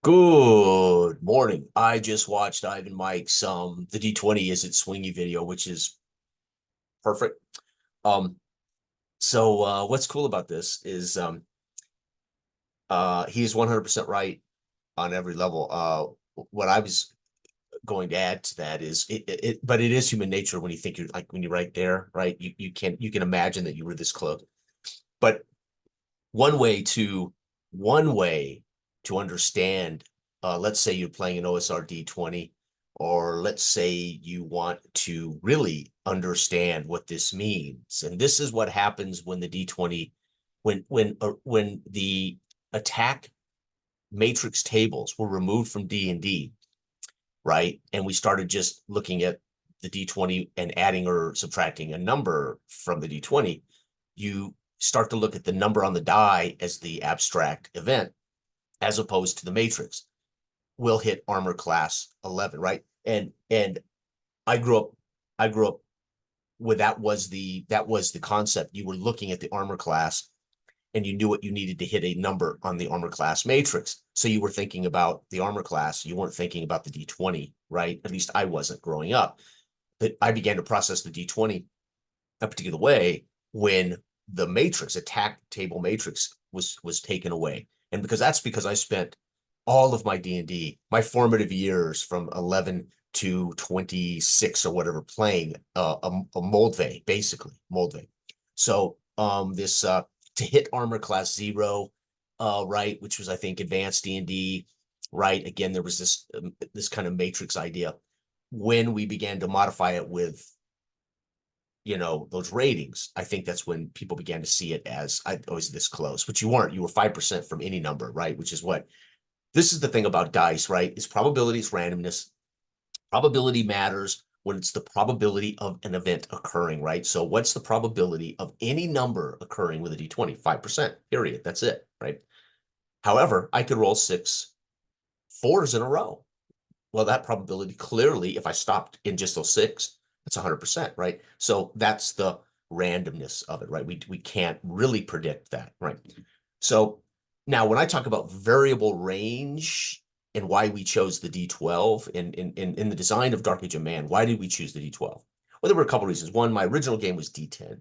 Good morning. I just watched Ivan Mike's the D20 is it swingy video, which is perfect. Um what's cool about this is he is 100% right on every level. What I was going to add to that is but it is human nature when you think you're like when you're right there, right? You can imagine that you were this close. But one way to one way to understand, let's say you're playing an OSR D20, or let's say you want to really understand what this means. And this is what happens when the D20, when the attack matrix tables were removed from D&D, right? And we started just looking at the D20 and adding or subtracting a number from the D20, you start to look at the number on the die as the abstract event, as opposed to the matrix. Will hit armor class 11, right? And I grew up, I grew up with that was the concept. You were looking at the armor class and you knew what you needed to hit a number on the armor class matrix. So you were thinking about the armor class. You weren't thinking about the D20, right? At least I wasn't growing up. But I began to process the D20 a particular way when the matrix, attack table matrix, was taken away. And because I spent all of my D&D, my formative years from 11 to 26 or whatever, playing a Moldve, basically Moldve. So this to hit armor class 0, right, which was I think advanced D&D, right? Again, there was this kind of matrix idea. When we began to modify it with those ratings, I think that's when people began to see it as I was this close, but you weren't. You were 5% from any number, right? Which is what this is the thing about dice, right? Is probability, is randomness. Probability matters when it's the probability of an event occurring, right? So what's the probability of any number occurring with a D20? 5%, period. That's it, right? However, I could roll 6 4s in a row. Well, that probability clearly, if I stopped in just those 6, that's 100%, right? So that's the randomness of it, right? We can't really predict that, right? So now when I talk about variable range and why we chose the D12 in the design of Dark Age of Man, why did we choose the D12? Well, there were a couple reasons. One, my original game was D10,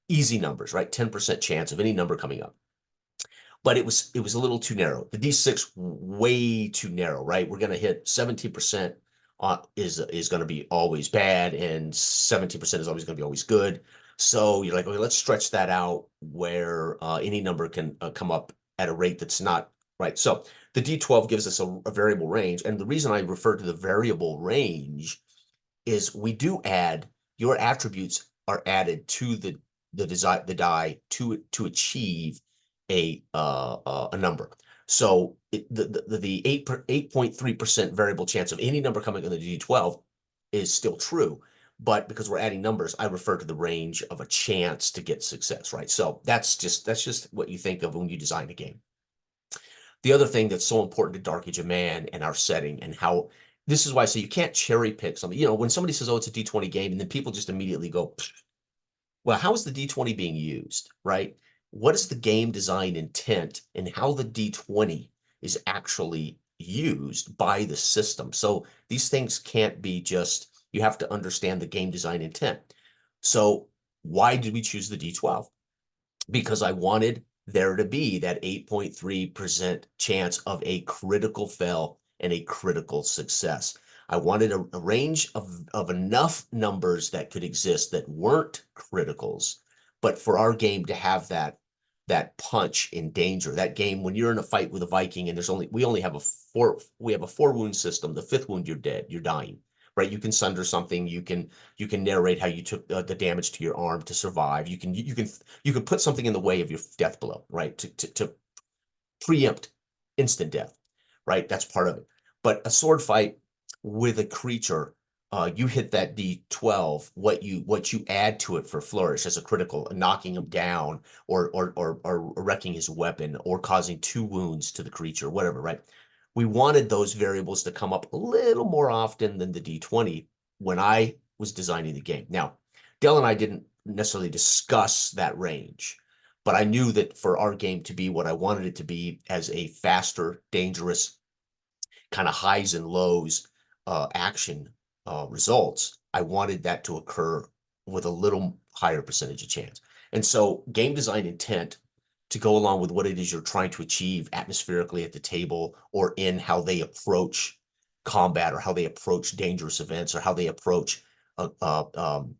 easy numbers, right? 10% chance of any number coming up, but it was a little too narrow. The D6 way too narrow, right? We're going to hit 17% is going to be always bad, and 17% is always going to be always good. So you're like, okay, let's stretch that out where any number can come up at a rate that's not right. So the D12 gives us a variable range, and the reason I refer to the variable range is we do add your attributes are added to the die to achieve a number. So the 8.3% variable chance of any number coming in the D12 is still true, but because we're adding numbers, I refer to the range of a chance to get success, right? So that's just what you think of when you design a game. The other thing that's so important to Dark Age of Man and our setting and how this is why I say you can't cherry pick something. When somebody says, "Oh, it's a D20 game," and then people just immediately go, well, how is the D20 being used, right? What is the game design intent and how the D20 is actually used by the system? So these things can't be just, you have to understand the game design intent. So why did we choose the D12? Because I wanted there to be that 8.3% chance of a critical fail and a critical success. I wanted a range of enough numbers that could exist that weren't criticals, but for our game to have that punch in danger. That game, when you're in a fight with a Viking and we only have a 4 wound system. The 5th wound, you're dead, you're dying, right? You can sunder something, you can narrate how you took the damage to your arm to survive. You can put something in the way of your death blow, right? To preempt instant death, right? That's part of it. But a sword fight with a creature, you hit that D12, what you add to it for flourish as a critical, knocking him down or wrecking his weapon or causing 2 wounds to the creature, whatever, right? We wanted those variables to come up a little more often than the D20 when I was designing the game. Now, Dell and I didn't necessarily discuss that range, but I knew that for our game to be what I wanted it to be, as a faster, dangerous, kind of highs and lows action results, I wanted that to occur with a little higher percentage of chance. And so game design intent to go along with what it is you're trying to achieve atmospherically at the table, or in how they approach combat, or how they approach dangerous events, or how they approach uh, uh, um,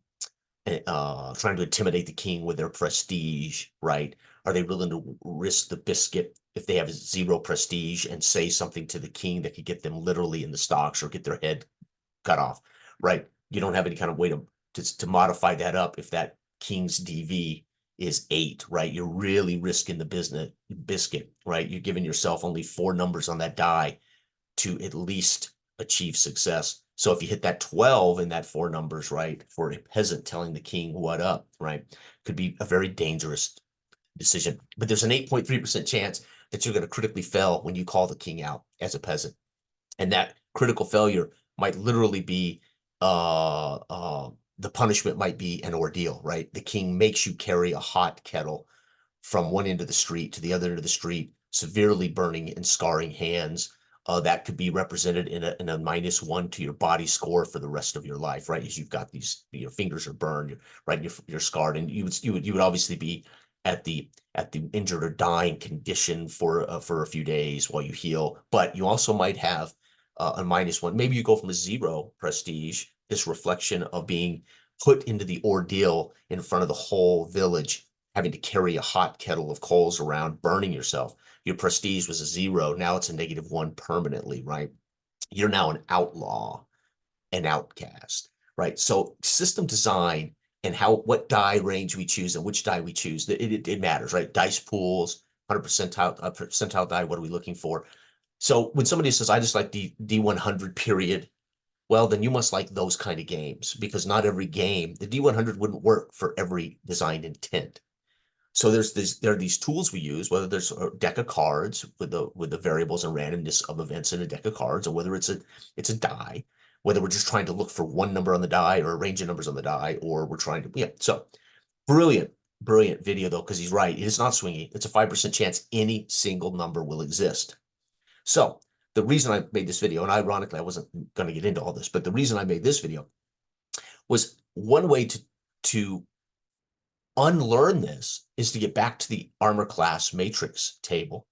trying to intimidate the king with their prestige, right? Are they willing to risk the biscuit if they have zero prestige and say something to the king that could get them literally in the stocks or get their head cut off, right? You don't have any kind of way to modify that up if that king's DV is 8, right? You're really risking the biscuit, right? You're giving yourself only 4 numbers on that die to at least achieve success. So if you hit that 12 in that 4 numbers, right, for a peasant telling the king what up, right, could be a very dangerous decision. But there's an 8.3% chance that you're going to critically fail when you call the king out as a peasant. And that critical failure might literally be the punishment might be an ordeal, right? The king makes you carry a hot kettle from one end of the street to the other end of the street, severely burning and scarring hands. That could be represented in a -1 to your body score for the rest of your life, right? As you've got these, your fingers are burned, right? You're scarred, and you would obviously be at the injured or dying condition for a few days while you heal. But you also might have a -1. Maybe you go from a 0 prestige, this reflection of being put into the ordeal in front of the whole village, having to carry a hot kettle of coals around, burning yourself. Your prestige was a 0. Now it's a -1 permanently, right? You're now an outlaw, an outcast, right? So system design and what die range we choose and which die we choose, it matters, right? Dice pools, 100 percentile die, what are we looking for? So when somebody says, I just like D100 period, well, then you must like those kind of games, because not every game, the D100 wouldn't work for every design intent. So there are these tools we use, whether there's a deck of cards with the variables and randomness of events in a deck of cards, or whether it's a die, whether we're just trying to look for one number on the die or a range of numbers on the die, or we're trying to, yeah. So brilliant video though, because he's right. It is not swingy. It's a 5% chance any single number will exist. So the reason I made this video, and ironically, I wasn't going to get into all this, but the reason I made this video was one way to unlearn this is to get back to the armor class matrix table,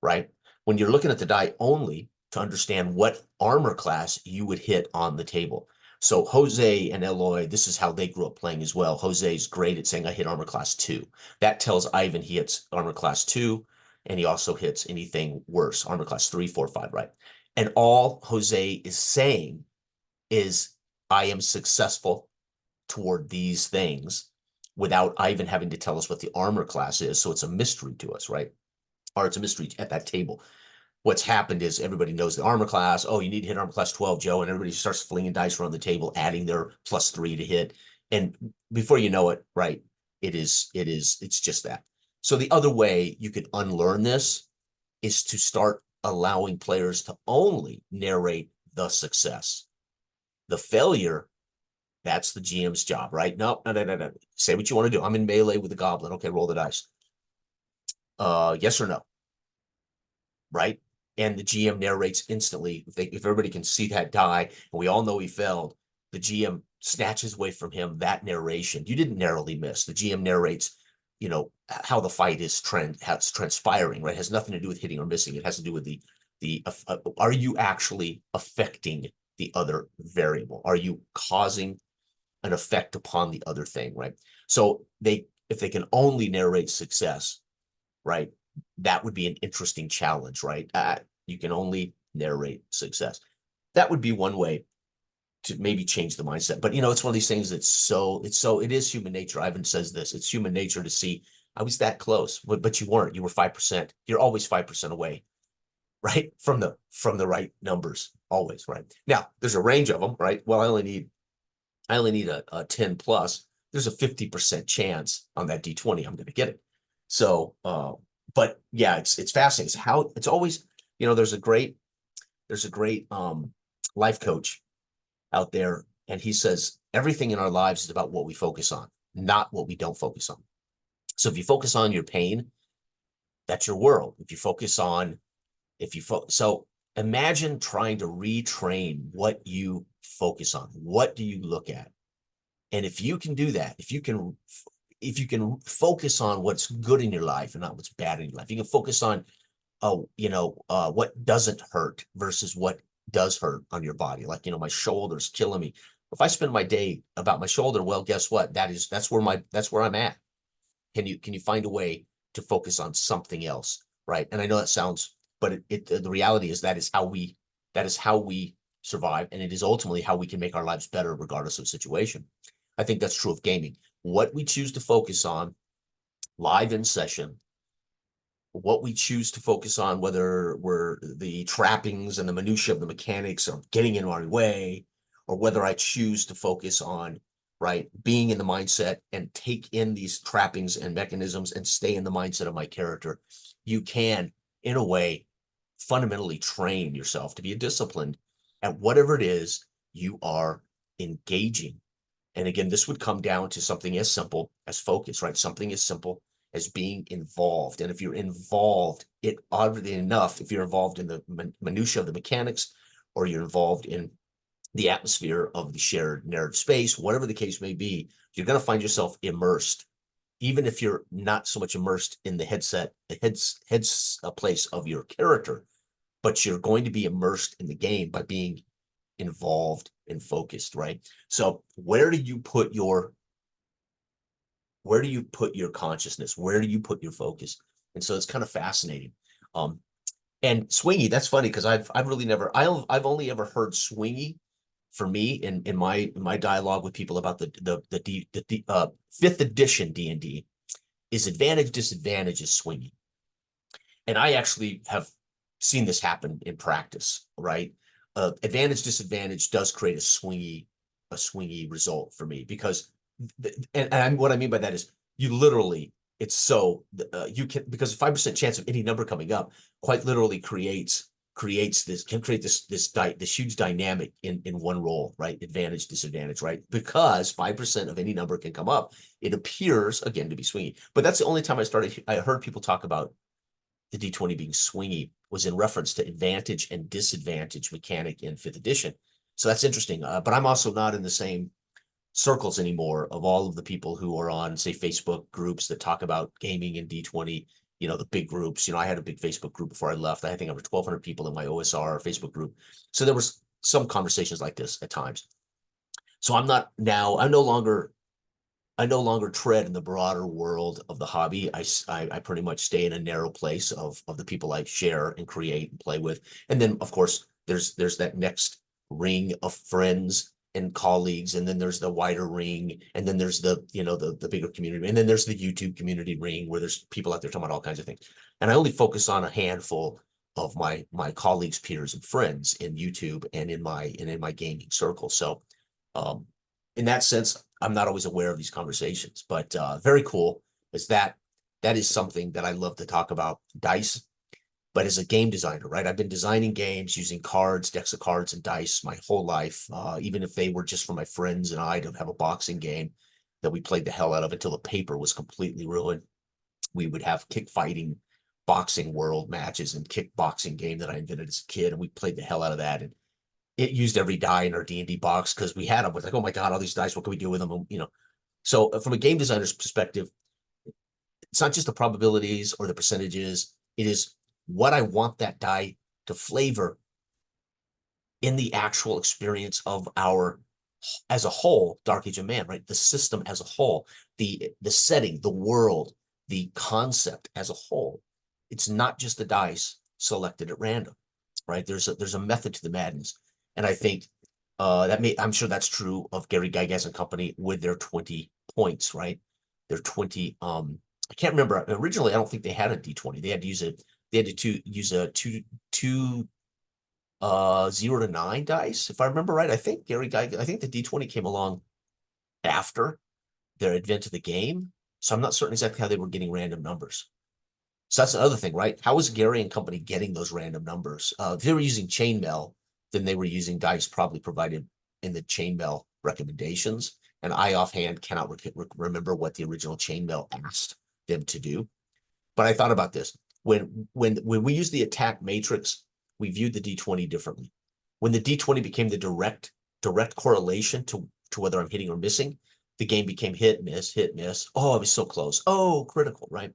right? When you're looking at the die only, to understand what armor class you would hit on the table. So Jose and Eloy, this is how they grew up playing as well. Jose's great at saying, I hit armor class 2. That tells Ivan he hits armor class 2, and he also hits anything worse, armor class 3, 4, 5, right? And all Jose is saying is, I am successful toward these things, without Ivan having to tell us what the armor class is. So it's a mystery to us, right? Or it's a mystery at that table. What's happened is everybody knows the armor class. Oh, you need to hit armor class 12, Joe. And everybody starts flinging dice around the table, adding their +3 to hit. And before you know it, right, it's just that. So the other way you could unlearn this is to start allowing players to only narrate the success. The failure, that's the GM's job, right? No. Say what you want to do. I'm in melee with the goblin. Okay, roll the dice. Yes or no, right? And the GM narrates instantly. If everybody can see that die, and we all know he failed, the GM snatches away from him that narration. You didn't narrowly miss. The GM narrates, how the fight is transpiring, right? It has nothing to do with hitting or missing. It has to do with are you actually affecting the other variable? Are you causing an effect upon the other thing, right? So if they can only narrate success, right, that would be an interesting challenge, right? You can only narrate success. That would be one way to maybe change the mindset. But it's one of these things that's it is human nature. Ivan says this, it's human nature to see, I was that close, but you weren't. You were 5%. You're always 5% away, right, from the right numbers, always, right? Now there's a range of them, right? Well, I only need a 10 plus. There's a 50% chance on that d20 I'm going to get it. So but yeah, it's fascinating. It's how it's always, there's a great life coach out there, and he says everything in our lives is about what we focus on, not what we don't focus on. So if you focus on your pain, that's your world. If you focus on so Imagine trying to retrain what you focus on. What do you look at? And if you can do that, if you can focus on what's good in your life and not what's bad in your life, you can focus on what doesn't hurt versus what does hurt on your body. Like, my shoulder's killing me. If I spend my day about my shoulder, well, guess what? That's where I'm at. Can you find a way to focus on something else, right? And I know that sounds, but the reality is that is how we survive, and it is ultimately how we can make our lives better regardless of situation. I think that's true of gaming. What we choose to focus on live in session, what we choose to focus on, whether we're the trappings and the minutia of the mechanics are getting in our way, or whether I choose to focus on, right, being in the mindset and take in these trappings and mechanisms and stay in the mindset of my character, you can, in a way, fundamentally train yourself to be disciplined at whatever it is you are engaging. And again, this would come down to something as simple as focus, right? Something as simple as being involved. And if you're involved, it oddly enough, if you're involved in the minutia of the mechanics, or you're involved in the atmosphere of the shared narrative space, whatever the case may be, you're going to find yourself immersed, even if you're not so much immersed in the heads place of your character, but you're going to be immersed in the game by being involved and focused, right? So where do you put your consciousness? Where do you put your focus? And so it's kind of fascinating. And swingy, that's funny because I've really never, I've only ever heard swingy for me in my dialogue with people about the fifth edition D&D is advantage disadvantage is swingy. And I actually have seen this happen in practice, right? Advantage disadvantage does create a swingy result for me, because and what I mean by that is you literally, it's so you can, because 5% chance of any number coming up quite literally creates this, can create this huge dynamic in one roll, right? Advantage disadvantage, right? Because 5% of any number can come up, it appears again to be swingy. But that's the only time I heard people talk about the d20 being swingy was in reference to advantage and disadvantage mechanic in fifth edition. So that's interesting. But I'm also not in the same circles anymore of all of the people who are on, say, Facebook groups that talk about gaming and d20, the big groups. I had a big Facebook group before I left. I think over 1,200 people in my OSR Facebook group. So there was some conversations like this at times. So I no longer tread in the broader world of the hobby. I pretty much stay in a narrow place of the people I share and create and play with. And then, of course, there's that next ring of friends and colleagues, and then there's the wider ring, and then there's the bigger community, and then there's the YouTube community ring where there's people out there talking about all kinds of things. And I only focus on a handful of my colleagues, peers, and friends in YouTube and in my gaming circle. So in that sense, I'm not always aware of these conversations, but very cool is that is something that I love to talk about, dice. But as a game designer, right? I've been designing games using cards, decks of cards, and dice my whole life, even if they were just for my friends and I to have a boxing game that we played the hell out of until the paper was completely ruined. We would have kick fighting boxing world matches and kickboxing game that I invented as a kid, and we played the hell out of that. And it used every die in our D&D box because we had them. It's like, oh my God, all these dice, what can we do with them? So from a game designer's perspective, it's not just the probabilities or the percentages. It is what I want that die to flavor in the actual experience of our, as a whole, Dark Age of Man, right? The system as a whole, the setting, the world, the concept as a whole. It's not just the dice selected at random, right? There's a method to the madness. And I think I'm sure that's true of Gary Gygax and company with their 20 points, right? Their 20, I can't remember. Originally, I don't think they had a D20. They had to use it. They had to use a two 0 to 9 dice, if I remember right. I think the D20 came along after their advent of the game. So I'm not certain exactly how they were getting random numbers. So that's another thing, right? How was Gary and company getting those random numbers? If they were using chainmail, then they were using dice probably provided in the chainmail recommendations. And I offhand cannot remember what the original chainmail asked them to do. But I thought about this. When we use the attack matrix we viewed the d20 differently. When the d20 became the direct correlation to whether I'm hitting or missing, the game became hit, miss, hit, miss. Oh, I was so close. Oh, critical, right?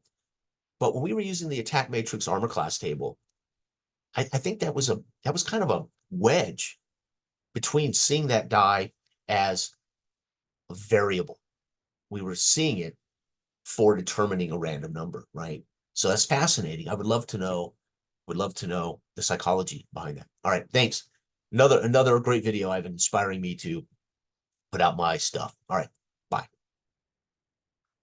But when we were using the attack matrix armor class table, I think that was kind of a wedge between seeing that die as a variable. We were seeing it for determining a random number, right? So that's fascinating. I would love to know the psychology behind that. All right, thanks. Another great video, Ivan, inspiring me to put out my stuff. All right.